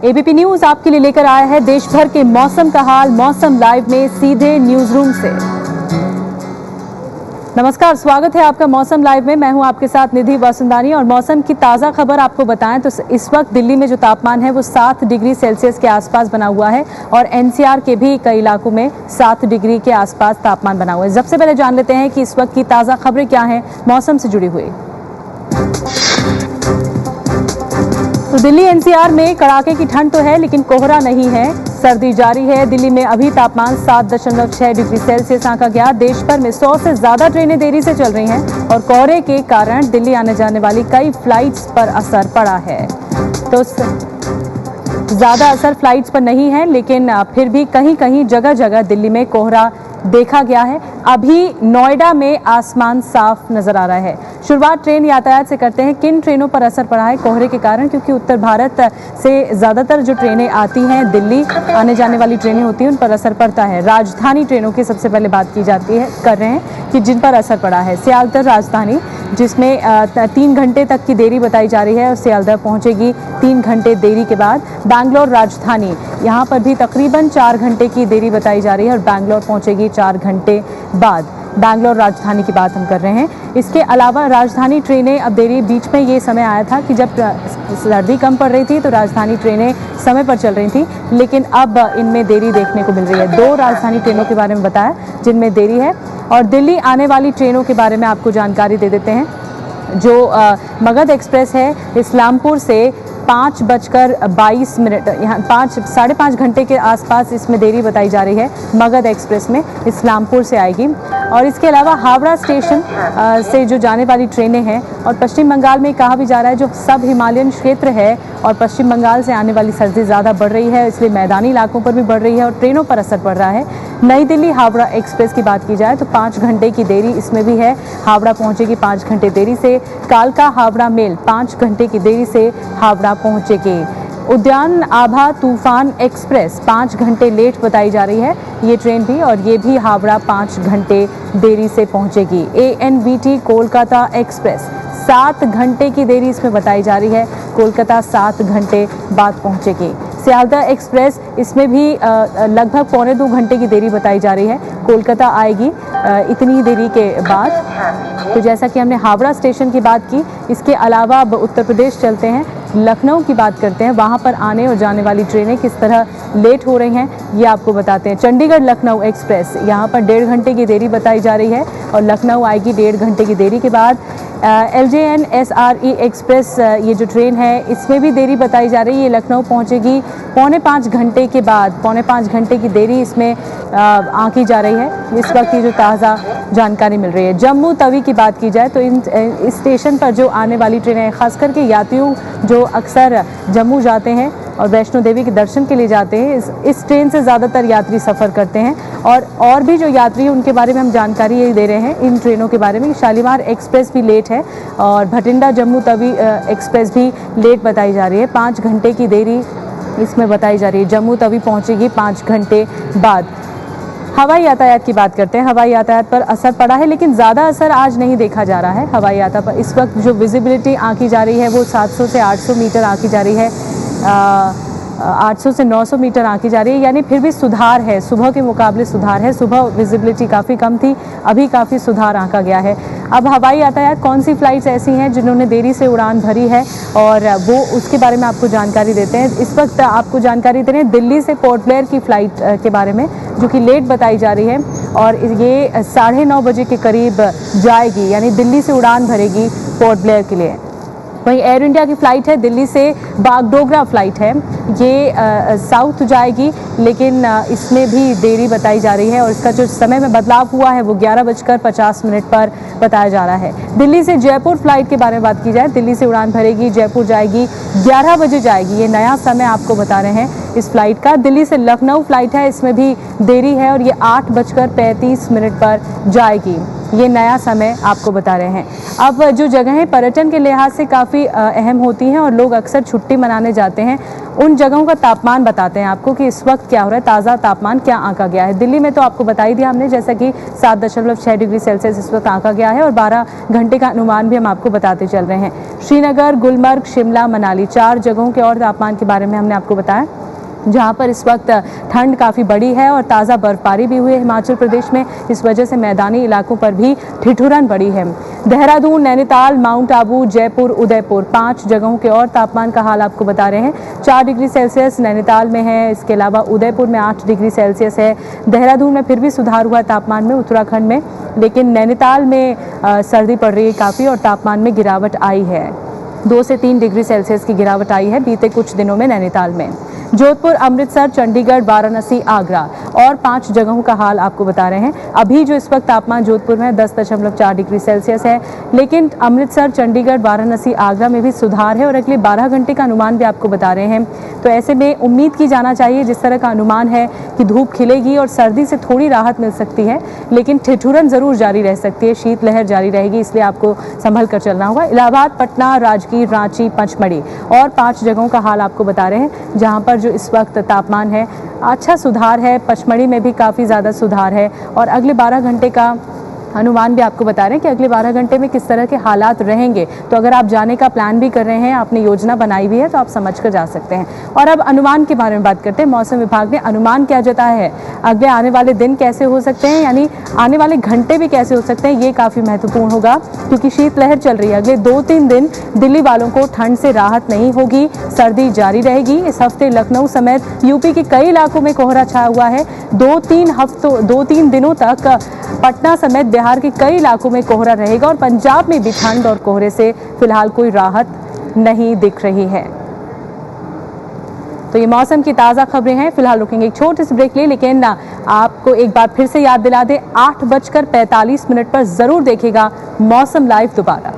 ABP news आपके लिए लेकर आया है देश भर के मौसम का हाल। मौसम लाइव में सीधे न्यूज रूम से नमस्कार, स्वागत है आपका मौसम लाइव में। मैं हूं आपके साथ निधि वसुंधानी और मौसम की ताज़ा खबर आपको बताएं तो इस वक्त दिल्ली में जो तापमान है वो 7 डिग्री सेल्सियस के आसपास बना हुआ है और एनसीआर के भी कई इलाकों में 7 डिग्री के आसपास तापमान बना हुआ है। सबसे पहले जान लेते हैं कि इस वक्त की ताज़ा खबरें क्या हैं मौसम से जुड़ी हुई। तो दिल्ली एनसीआर में कड़ाके की ठंड तो है लेकिन कोहरा नहीं है, सर्दी जारी है। दिल्ली में अभी तापमान 7.6 डिग्री सेल्सियस आंका गया। देश भर में 100 से ज्यादा ट्रेनें देरी से चल रही हैं और कोहरे के कारण दिल्ली आने जाने वाली कई फ्लाइट्स पर असर पड़ा है। तो ज्यादा असर फ्लाइट्स पर नहीं है लेकिन फिर भी कहीं कहीं जगह जगह दिल्ली में कोहरा देखा गया है। अभी नोएडा में आसमान साफ नजर आ रहा है। शुरुआत ट्रेन यातायात से करते हैं। किन ट्रेनों पर असर पड़ा है कोहरे के कारण? क्योंकि उत्तर भारत से ज्यादातर जो ट्रेनें आती हैं, दिल्ली आने जाने वाली ट्रेनें होती हैं, उन पर असर पड़ता है। राजधानी ट्रेनों की सबसे पहले बात की जाती है, कर रहे हैं कि जिन पर असर पड़ा है। सियालदह राजधानी, जिसमें 3 घंटे तक की देरी बताई जा रही है और सियालदह पहुंचेगी 3 घंटे देरी के बाद। बैंगलोर राजधानी, यहाँ पर भी तकरीबन 4 घंटे की देरी बताई जा रही है और बैंगलोर पहुंचेगी 4 घंटे बाद। बैंगलोर राजधानी की बात हम कर रहे हैं। इसके अलावा राजधानी ट्रेनें अब देरी, बीच में ये समय आया था कि जब सर्दी कम पड़ रही थी तो राजधानी ट्रेनें समय पर चल रही थी, लेकिन अब इनमें देरी देखने को मिल रही है। 2 राजधानी ट्रेनों के बारे में बताया जिनमें देरी है। और दिल्ली आने वाली ट्रेनों के बारे में आपको जानकारी दे देते हैं। जो मगध एक्सप्रेस है, इस्लामपुर से 5:22, यहाँ 5 5.5 घंटे के आसपास इसमें देरी बताई जा रही है। मगध एक्सप्रेस में इस्लामपुर से आएगी। और इसके अलावा हावड़ा स्टेशन से जो जाने वाली ट्रेनें हैं, और पश्चिम बंगाल में कहा भी जा रहा है जो सब हिमालयन क्षेत्र है और पश्चिम बंगाल से आने वाली सर्दी ज़्यादा बढ़ रही है, इसलिए मैदानी इलाकों पर भी बढ़ रही है और ट्रेनों पर असर पड़ रहा है। नई दिल्ली हावड़ा एक्सप्रेस की बात की जाए तो 5 घंटे की देरी इसमें भी है। हावड़ा पहुंचेगी 5 घंटे देरी से। कालका हावड़ा मेल 5 घंटे की देरी से हावड़ा पहुंचेगी। उद्यान आभा तूफान एक्सप्रेस 5 घंटे लेट बताई जा रही है ये ट्रेन भी, और ये भी हावड़ा 5 घंटे देरी से पहुंचेगी। ANVT कोलकाता एक्सप्रेस 7 घंटे की देरी इसमें बताई जा रही है, कोलकाता 7 घंटे बाद पहुंचेगी। सियालदह एक्सप्रेस, इसमें भी लगभग 2.25 घंटे की देरी बताई जा रही है, कोलकाता आएगी इतनी देरी के बाद। तो जैसा कि हमने हावड़ा स्टेशन की बात की, इसके अलावा अब उत्तर प्रदेश चलते हैं, लखनऊ की बात करते हैं। वहाँ पर आने और जाने वाली ट्रेनें किस तरह लेट हो रही हैं ये आपको बताते हैं। चंडीगढ़ लखनऊ एक्सप्रेस, यहाँ पर 1.5 घंटे की देरी बताई जा रही है और लखनऊ आएगी 1.5 घंटे की देरी के बाद। LJN SRE एक्सप्रेस, ये जो ट्रेन है इसमें भी देरी बताई जा रही है, ये लखनऊ पहुँचेगी 4.25 घंटे के बाद। 4.25 घंटे की देरी इसमें आंकी जा रही है। इस वक्त की जो ताज़ा जानकारी मिल रही है। जम्मू तवी की बात की जाए तो इस स्टेशन पर जो आने वाली ट्रेनें, खास करके यात्रियों जो अक्सर जम्मू जाते हैं और वैष्णो देवी के दर्शन के लिए जाते हैं, इस ट्रेन से ज़्यादातर यात्री सफ़र करते हैं। और भी जो यात्री हैं उनके बारे में हम जानकारी ये दे रहे हैं इन ट्रेनों के बारे में। शालीमार एक्सप्रेस भी लेट है और भटिंडा जम्मू तवी एक्सप्रेस भी लेट बताई जा रही है। 5 घंटे की देरी इसमें बताई जा रही है। जम्मू तवी पहुँचेगी 5 घंटे बाद। हवाई यातायात की बात करते हैं। हवाई यातायात पर असर पड़ा है लेकिन ज़्यादा असर आज नहीं देखा जा रहा है हवाई यातायात पर। इस वक्त जो विजिबिलिटी आंकी जा रही है वो 700 से 800 मीटर आंकी जा रही है, 800 से 900 मीटर आंकी जा रही है, यानी फिर भी सुधार है, सुबह के मुकाबले सुधार है। सुबह विजिबिलिटी काफ़ी कम थी, अभी काफ़ी सुधार आंका गया है। अब हवाई यातायात, कौन सी फ़्लाइट्स ऐसी हैं जिन्होंने देरी से उड़ान भरी है और वो उसके बारे में आपको जानकारी देते हैं। इस वक्त आपको जानकारी दे रहे हैं दिल्ली से पोर्ट ब्लेयर की फ़्लाइट के बारे में, जो कि लेट बताई जा रही है और ये 9:30 बजे के करीब जाएगी, यानी दिल्ली से उड़ान भरेगी पोर्ट ब्लेयर के लिए। वहीं एयर इंडिया की फ़्लाइट है दिल्ली से बागडोगरा फ़्लाइट है, ये साउथ जाएगी लेकिन इसमें भी देरी बताई जा रही है और इसका जो समय में बदलाव हुआ है वो 11:50 पर बताया जा रहा है। दिल्ली से जयपुर फ़्लाइट के बारे में बात की जाए, दिल्ली से उड़ान भरेगी, जयपुर जाएगी, 11 बजे जाएगी, ये नया समय आपको बता रहे हैं इस फ्लाइट का। दिल्ली से लखनऊ फ़्लाइट है, इसमें भी देरी है और ये 8:35 पर जाएगी, ये नया समय आपको बता रहे हैं। अब जो जगहें पर्यटन के लिहाज से काफ़ी अहम होती हैं और लोग अक्सर छुट्टी मनाने जाते हैं, उन जगहों का तापमान बताते हैं आपको कि इस वक्त क्या हो रहा है, ताज़ा तापमान क्या आंका गया है। दिल्ली में तो आपको बता ही दिया हमने, जैसा कि 7.6 डिग्री सेल्सियस इस वक्त आंका गया है और 12 घंटे घंटे का अनुमान भी हम आपको बताते चल रहे हैं। श्रीनगर, गुलमर्ग, शिमला, मनाली 4 जगहों के और तापमान के बारे में हमने आपको बताया, जहां पर इस वक्त ठंड काफ़ी बड़ी है और ताज़ा बर्फबारी भी हुई है हिमाचल प्रदेश में। इस वजह से मैदानी इलाकों पर भी ठिठुरन बढ़ी है। देहरादून, नैनीताल, माउंट आबू, जयपुर, उदयपुर 5 जगहों के और तापमान का हाल आपको बता रहे हैं। 4 डिग्री सेल्सियस नैनीताल में है, इसके अलावा उदयपुर में 8 डिग्री सेल्सियस है। देहरादून में फिर भी सुधार हुआ तापमान में, उत्तराखंड में, लेकिन नैनीताल में सर्दी पड़ रही है काफ़ी और तापमान में गिरावट आई है। 2 से 3 डिग्री सेल्सियस की गिरावट आई है बीते कुछ दिनों में नैनीताल में। जोधपुर, अमृतसर, चंडीगढ़, वाराणसी, आगरा और 5 जगहों का हाल आपको बता रहे हैं। अभी जो इस वक्त तापमान जोधपुर में 10.4 डिग्री सेल्सियस है, लेकिन अमृतसर, चंडीगढ़, वाराणसी, आगरा में भी सुधार है और अगले 12 घंटे का अनुमान भी आपको बता रहे हैं। तो ऐसे में उम्मीद की जाना चाहिए, जिस तरह का अनुमान है कि धूप खिलेगी और सर्दी से थोड़ी राहत मिल सकती है, लेकिन ठिठुरन जरूर जारी रह सकती है, शीतलहर जारी रहेगी, इसलिए आपको संभल कर चलना होगा। इलाहाबाद, पटना, राजगीर, रांची, पचमढ़ी और 5 जगहों का हाल आपको बता रहे हैं, जहां पर जो इस वक्त तापमान है अच्छा सुधार है। पचमढ़ी में भी काफ़ी ज़्यादा सुधार है और अगले 12 घंटे का अनुमान भी आपको बता रहे हैं कि अगले 12 घंटे में किस तरह के हालात रहेंगे। तो अगर आप जाने का प्लान भी कर रहे हैं, आपने योजना बनाई हुई है, तो आप समझ कर जा सकते हैं। और अब अनुमान के बारे में बात करते हैं। मौसम विभाग ने अनुमान क्या जताया है, अगले आने वाले दिन कैसे हो सकते हैं, यानी आने वाले घंटे भी कैसे हो सकते हैं, ये काफ़ी महत्वपूर्ण होगा, क्योंकि शीतलहर चल रही है। अगले 2-3 दिन दिल्ली वालों को ठंड से राहत नहीं होगी, सर्दी जारी रहेगी। इस हफ्ते लखनऊ समेत यूपी के कई इलाकों में कोहरा छाया हुआ है। 2-3 दिनों तक पटना समेत बिहार के कई इलाकों में कोहरा रहेगा और पंजाब में भी ठंड और कोहरे से फिलहाल कोई राहत नहीं दिख रही है। तो ये मौसम की ताज़ा खबरें हैं। फिलहाल रुकेंगे एक छोटे से ब्रेक लिए, लेकिन आपको एक बार फिर से याद दिला दें, 8:45 पर ज़रूर देखिएगा मौसम लाइव दोबारा।